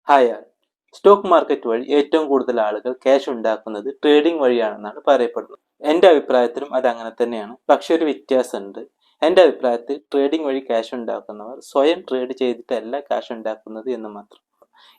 Hi ആൾ. Stock market വഴി ഏറ്റവും കൂടുതൽ ആളുകൾ ക്യാഷ് ഉണ്ടാക്കുന്നത് ട്രേഡിംഗ് വഴിയാണെന്നാണ് പറയപ്പെടുന്നത്. എൻ്റെ അഭിപ്രായത്തിലും അത് അങ്ങനെ തന്നെയാണ്. പക്ഷെ ഒരു വ്യത്യാസമുണ്ട്. എൻ്റെ അഭിപ്രായത്തിൽ ട്രേഡിംഗ് വഴി ക്യാഷ് ഉണ്ടാക്കുന്നവർ സ്വയം ട്രേഡ് ചെയ്തിട്ടല്ല ക്യാഷ് ഉണ്ടാക്കുന്നത് എന്ന് മാത്രം.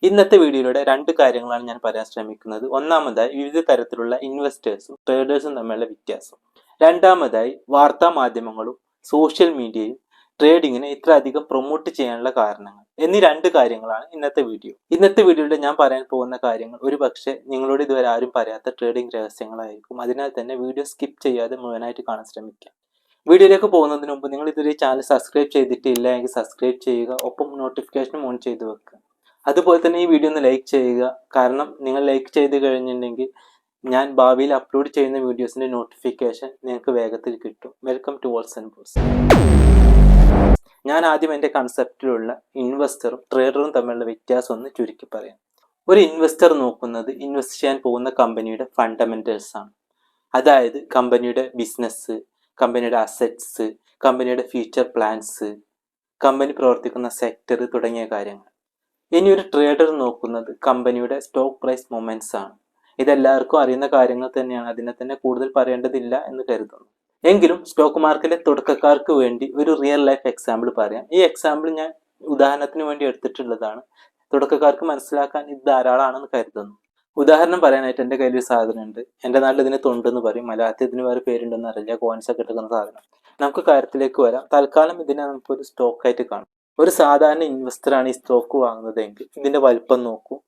ഇന്നത്തെ വീഡിയോയിലൂടെ രണ്ട് കാര്യങ്ങളാണ് ഞാൻ പറയാൻ ശ്രമിക്കുന്നത്. ഒന്നാമതായി വിവിധ തരത്തിലുള്ള ഇൻവെസ്റ്റേഴ്സും ട്രേഡേഴ്സും തമ്മിലുള്ള വ്യത്യാസം. രണ്ടാമതായി വാർത്താ മാധ്യമങ്ങളും സോഷ്യൽ മീഡിയയും ട്രേഡിങ്ങിനെ ഇത്ര അധികം പ്രൊമോട്ട് ചെയ്യാനുള്ള കാരണങ്ങൾ എന്നീ രണ്ട് കാര്യങ്ങളാണ് ഇന്നത്തെ വീഡിയോ. ഇന്നത്തെ വീഡിയോയിൽ ഞാൻ പറയാൻ പോകുന്ന കാര്യങ്ങൾ ഒരു പക്ഷേ നിങ്ങളോട് ഇതുവരെ ആരും പറയാത്ത ട്രേഡിംഗ് രഹസ്യങ്ങളായിരിക്കും. അതിനാൽ തന്നെ വീഡിയോ സ്കിപ്പ് ചെയ്യാതെ മുഴുവനായിട്ട് കാണാൻ ശ്രമിക്കാം. വീഡിയോയിലേക്ക് പോകുന്നതിന് മുമ്പ് നിങ്ങൾ ഇതുവരെ ചാനൽ സബ്സ്ക്രൈബ് ചെയ്തിട്ടില്ല എങ്കിൽ സബ്സ്ക്രൈബ് ചെയ്യുക, ഒപ്പം നോട്ടിഫിക്കേഷനും ഓൺ ചെയ്ത് വെക്കുക. അതുപോലെ തന്നെ ഈ വീഡിയോ ഒന്ന് ലൈക്ക് ചെയ്യുക. കാരണം നിങ്ങൾ ലൈക്ക് ചെയ്ത് കഴിഞ്ഞിട്ടുണ്ടെങ്കിൽ ഞാൻ ഭാവിയിൽ അപ്ലോഡ് ചെയ്യുന്ന വീഡിയോസിന്റെ നോട്ടിഫിക്കേഷൻ നിങ്ങൾക്ക് വേഗത്തിൽ കിട്ടും. Welcome to walls and balls. ഞാൻ ആദ്യം എൻ്റെ കൺസെപ്റ്റിലുള്ള ഇൻവെസ്റ്ററും ട്രേഡറും തമ്മിലുള്ള വ്യത്യാസം ഒന്ന് ചുരുക്കി പറയാം. ഒരു ഇൻവെസ്റ്റർ നോക്കുന്നത് ഇൻവെസ്റ്റ് ചെയ്യാൻ പോകുന്ന കമ്പനിയുടെ ഫണ്ടമെന്റൽസ് ആണ്. അതായത് കമ്പനിയുടെ ബിസിനസ്, കമ്പനിയുടെ അസറ്റ്സ്, കമ്പനിയുടെ ഫ്യൂച്ചർ പ്ലാൻസ്, കമ്പനി പ്രവർത്തിക്കുന്ന സെക്ടർ തുടങ്ങിയ കാര്യങ്ങൾ. ഇനി ഒരു ട്രേഡർ നോക്കുന്നത് കമ്പനിയുടെ സ്റ്റോക്ക് പ്രൈസ് മൊമെന്റ്സ് ആണ്. ഇതെല്ലാവർക്കും അറിയുന്ന കാര്യങ്ങൾ തന്നെയാണ്, അതിനെ തന്നെ കൂടുതൽ പറയേണ്ടതില്ല എന്ന് കരുതുന്നു. എങ്കിലും സ്റ്റോക്ക് മാർക്കറ്റിലെ തുടക്കക്കാർക്ക് വേണ്ടി ഒരു റിയൽ ലൈഫ് എക്സാമ്പിൾ പറയാം. ഈ എക്സാമ്പിൾ ഞാൻ ഉദാഹരണത്തിന് വേണ്ടി എടുത്തിട്ടുള്ളതാണ്. തുടക്കക്കാർക്ക് മനസ്സിലാക്കാൻ ഇത് ധാരാളമാണെന്ന് കരുതുന്നു. ഉദാഹരണം പറയാനായിട്ട് എൻ്റെ കയ്യിൽ ഒരു സാധനം ഉണ്ട്. എൻ്റെ നാട്ടിൽ ഇതിന് തൊണ്ടെന്ന് പറയും, മലയാളത്തിൽ ഇതിന് വേറെ പേരുണ്ടെന്ന് അറിയില്ല. കോയിൻസ് ഒക്കെ എടുക്കുന്ന സാധനം. നമുക്ക് കാര്യത്തിലേക്ക് വരാം. തൽക്കാലം ഇതിനെ നമുക്കൊരു സ്റ്റോക്കായിട്ട് കാണാം. ഒരു സാധാരണ ഇൻവെസ്റ്ററാണ് ഈ സ്റ്റോക്ക് വാങ്ങുന്നതെങ്കിൽ ഇതിന്റെ വലിപ്പം നോക്കും,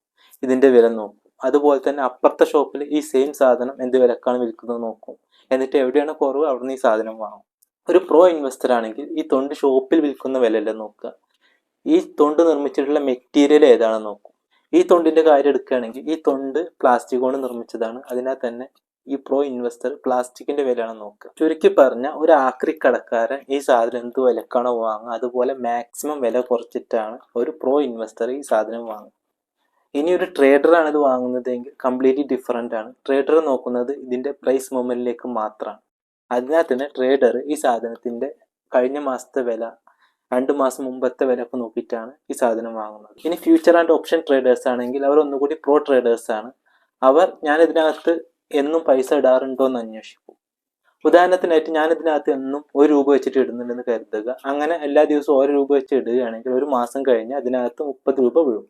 ഇതിന്റെ വില നോക്കും. അതുപോലെ തന്നെ അപ്പുറത്തെ ഷോപ്പിൽ ഈ സെയിം സാധനം എന്ത് വിലക്കാണ് വിൽക്കുന്നത് നോക്കും. എന്നിട്ട് എവിടെയാണ് കുറവ് അവിടുന്ന് ഈ സാധനം വാങ്ങും. ഒരു പ്രോ ഇൻവെസ്റ്റർ ആണെങ്കിൽ ഈ തൊണ്ട് ഷോപ്പിൽ വിൽക്കുന്ന വിലയല്ല നോക്കുക, ഈ തൊണ്ട് നിർമ്മിച്ചിട്ടുള്ള മെറ്റീരിയൽ ഏതാണെന്ന് നോക്കും. ഈ തൊണ്ടിന്റെ കാര്യം എടുക്കുകയാണെങ്കിൽ ഈ തൊണ്ട് പ്ലാസ്റ്റിക് കൊണ്ട് നിർമ്മിച്ചതാണ്. അതിനാൽ തന്നെ ഈ പ്രോ ഇൻവെസ്റ്റർ പ്ലാസ്റ്റിക്കിന്റെ വിലയാണ് നോക്കുക. ചുരുക്കി പറഞ്ഞ ഒരു ആക്രി കടക്കാരൻ ഈ സാധനം എന്ത് വിലക്കാണോ വാങ്ങുക അതുപോലെ മാക്സിമം വില കുറച്ചിട്ടാണ് ഒരു പ്രോ ഇൻവെസ്റ്റർ ഈ സാധനം വാങ്ങുക. ഇനി ഒരു ട്രേഡറാണ് ഇത് വാങ്ങുന്നതെങ്കിൽ കംപ്ലീറ്റ്ലി ഡിഫറെൻ്റ് ആണ്. ട്രേഡർ നോക്കുന്നത് ഇതിന്റെ പ്രൈസ് മൊമെന്റിലേക്ക് മാത്രമാണ്. അതിനാൽ തന്നെ ട്രേഡർ ഈ സാധനത്തിന്റെ കഴിഞ്ഞ മാസത്തെ വില, 2 മാസം മുമ്പത്തെ വില ഒക്കെ നോക്കിയിട്ടാണ് ഈ സാധനം വാങ്ങുന്നത്. ഇനി ഫ്യൂച്ചർ ആൻഡ് ഓപ്ഷൻ ട്രേഡേഴ്സ് ആണെങ്കിൽ അവർ ഒന്നുകൂടി പ്രോ ട്രേഡേഴ്സ് ആണ്. അവർ ഞാൻ ഇതിനകത്ത് എന്നും പൈസ ഇടാറുണ്ടോ എന്ന് അന്വേഷിക്കും. ഉദാഹരണത്തിനായിട്ട് ഞാൻ ഇതിനകത്ത് എന്നും 1 രൂപ വെച്ചിട്ട് ഇടുന്നുണ്ടെന്ന് കരുതുക. അങ്ങനെ എല്ലാ ദിവസവും 1 രൂപ വെച്ച് ഇടുകയാണെങ്കിൽ ഒരു മാസം കഴിഞ്ഞ് അതിനകത്ത് 30 രൂപ വീഴും.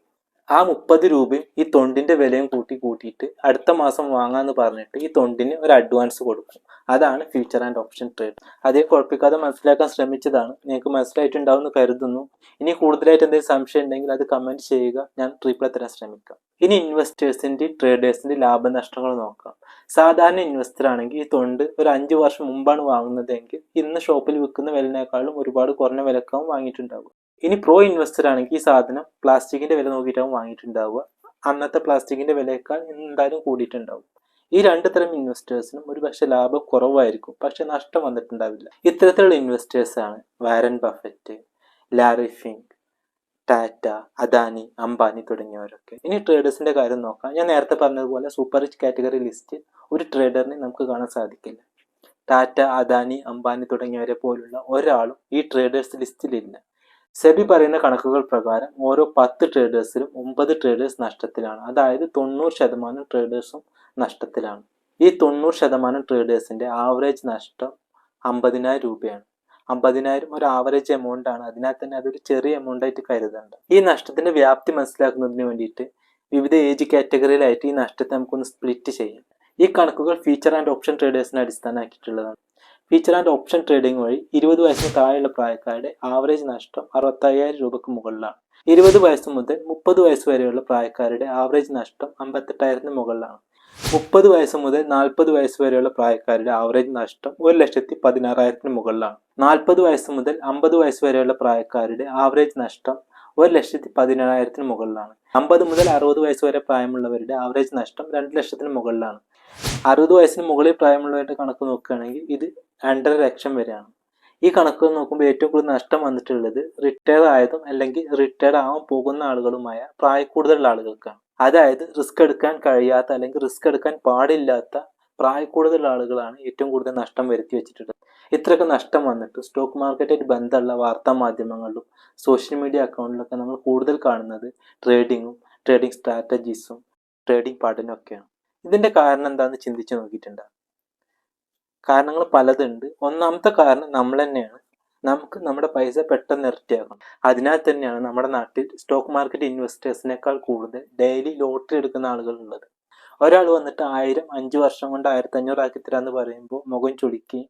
ആ 30 രൂപയും ഈ തൊണ്ടിന്റെ വിലയും കൂട്ടിയിട്ട് അടുത്ത മാസം വാങ്ങാന്ന് പറഞ്ഞിട്ട് ഈ തൊണ്ടിന് ഒരു അഡ്വാൻസ് കൊടുക്കും. അതാണ് ഫ്യൂച്ചർ ആൻഡ് ഓപ്ഷൻ ട്രേഡ്. അതേ കുഴപ്പിക്കാതെ മനസ്സിലാക്കാൻ ശ്രമിച്ചതാണ്. നിങ്ങൾക്ക് മനസ്സിലായിട്ടുണ്ടാവും എന്ന് കരുതുന്നു. ഇനി കൂടുതലായിട്ട് എന്തെങ്കിലും സംശയം ഉണ്ടെങ്കിൽ അത് കമന്റ് ചെയ്യുക, ഞാൻ റീപ്ലൈ തരാൻ ശ്രമിക്കാം. ഇനി ഇൻവെസ്റ്റേഴ്സിന്റെ ട്രേഡേഴ്സിന്റെ ലാഭനഷ്ടങ്ങൾ നോക്കാം. സാധാരണ ഇൻവെസ്റ്റർ ആണെങ്കിൽ ഈ തൊണ്ട് ഒരു 5 വർഷം മുമ്പാണ് വാങ്ങുന്നതെങ്കിൽ ഇന്ന് ഷോപ്പിൽ വിൽക്കുന്ന വിലനേക്കാളും ഒരുപാട് കുറഞ്ഞ വിലക്കാവും വാങ്ങിയിട്ടുണ്ടാവുക. ഇനി പ്രോ ഇൻവെസ്റ്റർ ആണെങ്കിൽ ഈ സാധനം പ്ലാസ്റ്റിക്കിന്റെ വില നോക്കിയിട്ടാവും വാങ്ങിയിട്ടുണ്ടാവുക. അന്നത്തെ പ്ലാസ്റ്റിക്കിന്റെ വിലയേക്കാൾ എന്തായാലും കൂടിയിട്ടുണ്ടാവും. ഈ 2 തരം ഇൻവെസ്റ്റേഴ്സിനും ഒരു പക്ഷെ ലാഭം കുറവായിരിക്കും, പക്ഷെ നഷ്ടം വന്നിട്ടുണ്ടാവില്ല. ഇത്തരത്തിലുള്ള ഇൻവെസ്റ്റേഴ്സ് ആണ് Warren Buffett, Larry Fink, Tata, Adani, Ambani തുടങ്ങിയവരൊക്കെ. ഇനി ട്രേഡേഴ്സിന്റെ കാര്യം നോക്കാം. ഞാൻ നേരത്തെ പറഞ്ഞതുപോലെ സൂപ്പർ റിച്ച് കാറ്റഗറി ലിസ്റ്റ് ഒരു ട്രേഡറിനെ നമുക്ക് കാണാൻ സാധിക്കില്ല. ടാറ്റ, അദാനി, അംബാനി തുടങ്ങിയവരെ പോലുള്ള ഒരാളും ഈ ട്രേഡേഴ്സ് ലിസ്റ്റിലില്ല. സെബി പറയുന്ന കണക്കുകൾ പ്രകാരം ഓരോ 10 ട്രേഡേഴ്സിലും 9 ട്രേഡേഴ്സ് നഷ്ടത്തിലാണ്. അതായത് 90% ട്രേഡേഴ്സും നഷ്ടത്തിലാണ്. ഈ 90% ട്രേഡേഴ്സിന്റെ ആവറേജ് നഷ്ടം 50,000 രൂപയാണ്. 50,000 ഒരു ആവറേജ് എമൗണ്ട് ആണ്. അതിനാൽ തന്നെ അതൊരു ചെറിയ എമൗണ്ട് ആയിട്ട് കരുതണ്ട. ഈ നഷ്ടത്തിന്റെ വ്യാപ്തി മനസ്സിലാക്കുന്നതിന് വേണ്ടിയിട്ട് വിവിധ ഏജ് കാറ്റഗറിയിലായിട്ട് ഈ നഷ്ടത്തെ നമുക്കൊന്ന് സ്പ്ലിറ്റ് ചെയ്യാം. ഈ കണക്കുകൾ ഫീച്ചർ ആൻഡ് ഓപ്ഷൻ ട്രേഡേഴ്സിനെ അടിസ്ഥാനമാക്കിയിട്ടുള്ളതാണ്. ഫീച്ചർ ആൻഡ് ഓപ്ഷൻ ട്രേഡിംഗ് വഴി 20 വയസ്സിന് താഴെയുള്ള പ്രായക്കാരുടെ ആവറേജ് നഷ്ടം 65,000 രൂപയ്ക്ക് മുകളിലാണ്. 20 വയസ്സ് മുതൽ 30 വയസ്സ് വരെയുള്ള പ്രായക്കാരുടെ ആവറേജ് നഷ്ടം 58,000 മുകളിലാണ്. 30 വയസ്സ് മുതൽ 40 വയസ്സ് വരെയുള്ള പ്രായക്കാരുടെ ആവറേജ് നഷ്ടം 1,16,000 മുകളിലാണ്. 40 വയസ്സ് മുതൽ 50 വയസ്സ് വരെയുള്ള പ്രായക്കാരുടെ ആവറേജ് നഷ്ടം 1,17,000 മുകളിലാണ്. 50 മുതൽ 60 വയസ്സ് വരെ പ്രായമുള്ളവരുടെ ആവറേജ് നഷ്ടം 2,00,000 മുകളിലാണ്. 60 വയസ്സിന് മുകളിൽ പ്രായമുള്ളവരുടെ കണക്ക് നോക്കുകയാണെങ്കിൽ ഇത് 2,50,000 വരെയാണ്. ഈ കണക്കുകൾ നോക്കുമ്പോൾ ഏറ്റവും കൂടുതൽ നഷ്ടം വന്നിട്ടുള്ളത് റിട്ടയർ ആയതും അല്ലെങ്കിൽ റിട്ടയർ ആവാൻ പോകുന്ന ആളുകളുമായ പ്രായക്കൂടുതലുള്ള ആളുകൾക്കാണ്. അതായത് റിസ്ക് എടുക്കാൻ കഴിയാത്ത അല്ലെങ്കിൽ റിസ്ക് എടുക്കാൻ പാടില്ലാത്ത പ്രായക്കൂടുതലുള്ള ആളുകളാണ് ഏറ്റവും കൂടുതൽ നഷ്ടം വരുത്തി വെച്ചിട്ടുള്ളത്. ഇത്രയൊക്കെ നഷ്ടം വന്നിട്ട് സ്റ്റോക്ക് മാർക്കറ്റായിട്ട് ബന്ധമുള്ള വാർത്താ മാധ്യമങ്ങളിലും സോഷ്യൽ മീഡിയ അക്കൗണ്ടിലൊക്കെ നമ്മൾ കൂടുതൽ കാണുന്നത് ട്രേഡിങ്ങും ട്രേഡിംഗ് സ്ട്രാറ്റജീസും ട്രേഡിംഗ് പഠനമൊക്കെയാണ്. ഇതിൻ്റെ കാരണം എന്താണെന്ന് ചിന്തിച്ച് നോക്കിയിട്ടുണ്ടോ? കാരണങ്ങൾ പലതുണ്ട്. ഒന്നാമത്തെ കാരണം നമ്മൾ തന്നെയാണ്. നമുക്ക് നമ്മുടെ പൈസ പെട്ടെന്ന് ഇരട്ടിയാക്കണം. അതിനാൽ തന്നെയാണ് നമ്മുടെ നാട്ടിൽ സ്റ്റോക്ക് മാർക്കറ്റ് ഇൻവെസ്റ്റേഴ്സിനേക്കാൾ കൂടുതൽ ഡെയിലി ലോട്ടറി എടുക്കുന്ന ആളുകൾ ഉള്ളത്. ഒരാൾ വന്നിട്ട് 1000 5 വർഷം കൊണ്ട് 1500 ആക്കി തരാമെന്ന് പറയുമ്പോൾ മുഖം ചുളിക്കുകയും,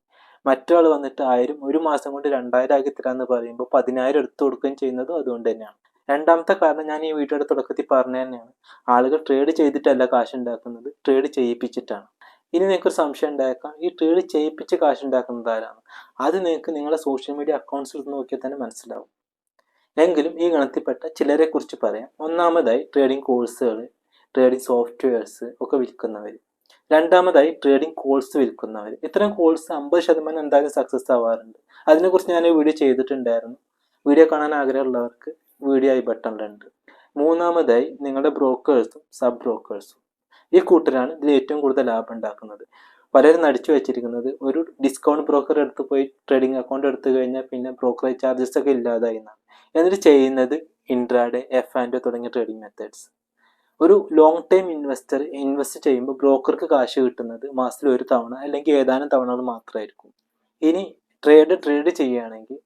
മറ്റൊരാൾ വന്നിട്ട് 1000 ഒരു മാസം കൊണ്ട് 2000 ആക്കി തരാമെന്ന് പറയുമ്പോൾ 10000 എടുത്തു കൊടുക്കുകയും ചെയ്യുന്നതും അതുകൊണ്ട് തന്നെയാണ്. രണ്ടാമത്തെ കാരണം ഞാൻ ഈ വീഡിയോയുടെ തുടക്കത്തിൽ പറഞ്ഞു തന്നെയാണ്. ആളുകൾ ട്രേഡ് ചെയ്തിട്ടല്ല കാശ് ഉണ്ടാക്കുന്നത്, ട്രേഡ് ചെയ്യിപ്പിച്ചിട്ടാണ്. ഇനി നിങ്ങൾക്കൊരു സംശയം ഉണ്ടായേക്കാം, ഈ ട്രേഡ് ചെയ്യിപ്പിച്ച് കാശ് ഉണ്ടാക്കുന്നത് ആരാണ്? അത് നിങ്ങൾക്ക് നിങ്ങളുടെ സോഷ്യൽ മീഡിയ അക്കൗണ്ട്സിൽ നോക്കിയാൽ തന്നെ മനസ്സിലാവും. എങ്കിലും ഈ ഗണത്തിൽപ്പെട്ട ചിലരെ കുറിച്ച് പറയാം. ഒന്നാമതായി ട്രേഡിംഗ് കോഴ്സുകൾ, ട്രേഡിംഗ് സോഫ്റ്റ്വെയർസ് ഒക്കെ വിൽക്കുന്നവർ. രണ്ടാമതായി ട്രേഡിംഗ് കോഴ്സ് വിൽക്കുന്നവർ. ഇത്തരം കോഴ്സ് 50% എന്തായാലും സക്സസ് ആവാറുണ്ട്. അതിനെക്കുറിച്ച് ഞാൻ വീഡിയോ ചെയ്തിട്ടുണ്ടായിരുന്നു. വീഡിയോ കാണാൻ ആഗ്രഹമുള്ളവർക്ക് വീഡിയോ ഐ ബട്ടണിലുണ്ട്. മൂന്നാമതായി നിങ്ങളുടെ ബ്രോക്കേഴ്സും സബ് ബ്രോക്കേഴ്സും. ഈ കൂട്ടരാണ് ഇതിൽ ഏറ്റവും കൂടുതൽ ലാഭം ഉണ്ടാക്കുന്നത്. പലരും നടിച്ചു വെച്ചിരിക്കുന്നത് ഒരു ഡിസ്കൗണ്ട് ബ്രോക്കർ എടുത്ത് പോയി ട്രേഡിംഗ് അക്കൗണ്ട് എടുത്തു കഴിഞ്ഞാൽ പിന്നെ ബ്രോക്കറേജ് ചാർജസ് ഒക്കെ ഇല്ലാതായി എന്നാണ്. എന്നിട്ട് ചെയ്യുന്നത് ഇൻട്രാഡേ, F&O തുടങ്ങിയ ട്രേഡിംഗ് മെത്തേഡ്സ്. ഒരു ലോങ് ടൈം ഇൻവെസ്റ്റ് ചെയ്യുമ്പോൾ ബ്രോക്കർക്ക് കാശ് കിട്ടുന്നത് മാസത്തിൽ ഒരു തവണ അല്ലെങ്കിൽ ഏതാനും തവണകൾ മാത്രമായിരിക്കും. ഇനി ട്രേഡ് ചെയ്യുകയാണെങ്കിൽ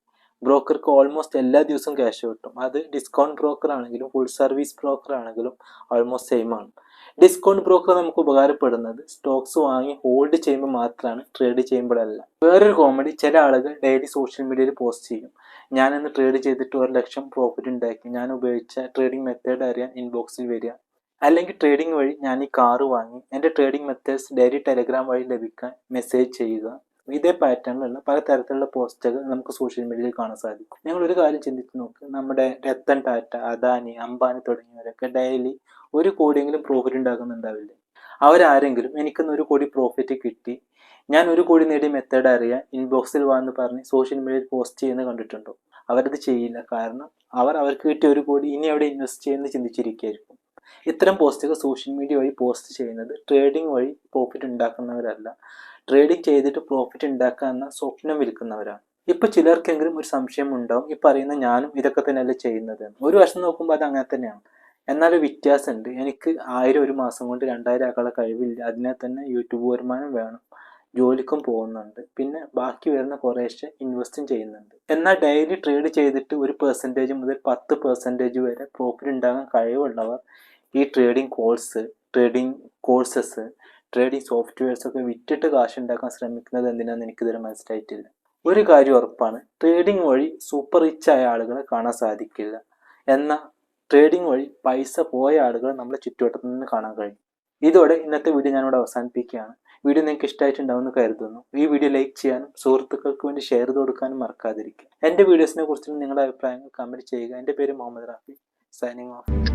ബ്രോക്കർക്ക് ഓൾമോസ്റ്റ് എല്ലാ ദിവസവും ക്യാഷ് കിട്ടും. അത് ഡിസ്കൗണ്ട് ബ്രോക്കർ ആണെങ്കിലും ഫുൾ സർവീസ് ബ്രോക്കർ ആണെങ്കിലും ഓൾമോസ്റ്റ് സെയിം ആണ്. ഡിസ്കൗണ്ട് ബ്രോക്കർ നമുക്ക് ഉപകാരപ്പെടുന്നത് സ്റ്റോക്സ് വാങ്ങി ഹോൾഡ് ചെയ്യുമ്പോൾ മാത്രമാണ്, ട്രേഡ് ചെയ്യുമ്പോഴല്ല. വേറൊരു കോമഡി, ചില ആളുകൾ ഡെയിലി സോഷ്യൽ മീഡിയയിൽ പോസ്റ്റ് ചെയ്യും, ഞാനിന്ന് ട്രേഡ് ചെയ്തിട്ട് 1 ലക്ഷം പ്രോഫിറ്റ് ഉണ്ടാക്കി, ഞാൻ ഉപയോഗിച്ച ട്രേഡിംഗ് മെത്തേഡ് അറിയാൻ ഇൻബോക്സിൽ വരിക. അല്ലെങ്കിൽ ട്രേഡിംഗ് വഴി ഞാൻ ഈ കാറ് വാങ്ങി, എൻ്റെ ട്രേഡിംഗ് മെത്തേഡ്സ് ഡെയിലി ടെലഗ്രാം വഴി ലഭിക്കാൻ മെസ്സേജ് ചെയ്യുക. ഇതേ പാറ്റേണിലുള്ള പല തരത്തിലുള്ള പോസ്റ്റുകൾ നമുക്ക് സോഷ്യൽ മീഡിയയിൽ കാണാൻ സാധിക്കും. നിങ്ങൾ ഒരു കാര്യം ചിന്തിച്ച് നോക്ക്, നമ്മുടെ രത്തൻ ടാറ്റ, അദാനി, അംബാനി തുടങ്ങിയവരൊക്കെ ഡെയിലി 1 കോടിയെങ്കിലും പ്രോഫിറ്റ് ഉണ്ടാക്കുന്നുണ്ടാവില്ലേ? അവരാരെങ്കിലും എനിക്കിന്ന് 1 കോടി പ്രോഫിറ്റ് കിട്ടി, ഞാൻ 1 കോടി നേടിയ മെത്തേഡ് അറിയാൻ ഇൻബോക്സിൽ വാന്ന് പറഞ്ഞ് സോഷ്യൽ മീഡിയയിൽ പോസ്റ്റ് ചെയ്യുന്നത് കണ്ടിട്ടുണ്ടോ? അവരത് ചെയ്യില്ല. കാരണം അവർക്ക് കിട്ടിയ 1 കോടി ഇനി എവിടെ ഇൻവെസ്റ്റ് ചെയ്യുന്നത് ചിന്തിച്ചിരിക്കുകയായിരിക്കും. ഇത്തരം പോസ്റ്റുകൾ സോഷ്യൽ മീഡിയ വഴി പോസ്റ്റ് ചെയ്യുന്നത് ട്രേഡിംഗ് വഴി പ്രോഫിറ്റ് ഉണ്ടാക്കുന്നവരല്ല, ട്രേഡിംഗ് ചെയ്തിട്ട് പ്രോഫിറ്റ് ഉണ്ടാക്കുക എന്ന സ്വപ്നം വിൽക്കുന്നവരാണ്. ഇപ്പൊ ചിലർക്കെങ്കിലും ഒരു സംശയം ഉണ്ടാവും, ഈ പറയുന്ന ഞാനും ഇതൊക്കെ തന്നെയല്ലേ ചെയ്യുന്നത്. ഒരു വശം നോക്കുമ്പോൾ അത് അങ്ങനെ തന്നെയാണ്. എന്നാൽ ഒരു വ്യത്യാസമുണ്ട്. എനിക്ക് 1000 ഒരു മാസം കൊണ്ട് 2000 ആക്കാനുള്ള കഴിവില്ല. അതിനെ തന്നെ യൂട്യൂബ് വരുമാനം വേണം, ജോലിക്കും പോകുന്നുണ്ട്, പിന്നെ ബാക്കി വരുന്ന കുറേശ്ശെ ഇൻവെസ്റ്റും ചെയ്യുന്നുണ്ട്. എന്നാൽ ഡെയിലി ട്രേഡ് ചെയ്തിട്ട് 1% മുതൽ 10% വരെ പ്രോഫിറ്റ് ഉണ്ടാകാൻ കഴിവുള്ളവർ ഈ ട്രേഡിംഗ് കോഴ്സസ്, ട്രേഡിംഗ് സോഫ്റ്റ്വെയർസ് ഒക്കെ വിറ്റിട്ട് കാശുണ്ടാക്കാൻ ശ്രമിക്കുന്നത് എന്തിനാണെന്ന് എനിക്കിതുവരെ മനസ്സിലായിട്ടില്ല. ഒരു കാര്യം ഉറപ്പാണ്, ട്രേഡിംഗ് വഴി സൂപ്പർ റിച്ച് ആയ ആളുകളെ കാണാൻ സാധിക്കില്ല. എന്നാൽ ട്രേഡിംഗ് വഴി പൈസ പോയ ആളുകളെ നമ്മുടെ ചുറ്റുവട്ടത്തിൽ നിന്ന് കാണാൻ കഴിയും. ഇതോടെ ഇന്നത്തെ വീഡിയോ ഞാനിവിടെ അവസാനിപ്പിക്കുകയാണ്. വീഡിയോ നിങ്ങൾക്ക് ഇഷ്ടമായിട്ടുണ്ടാവുമെന്ന് കരുതുന്നു. ഈ വീഡിയോ ലൈക്ക് ചെയ്യാനും സുഹൃത്തുക്കൾക്ക് വേണ്ടി ഷെയർ ചെയ്ത് കൊടുക്കാനും മറക്കാതിരിക്കുക. എൻ്റെ വീഡിയോസിനെ കുറിച്ചുള്ള നിങ്ങളുടെ അഭിപ്രായങ്ങൾ കമൻറ്റ് ചെയ്യുക. എൻ്റെ പേര് മുഹമ്മദ് റാഫി. Signing off.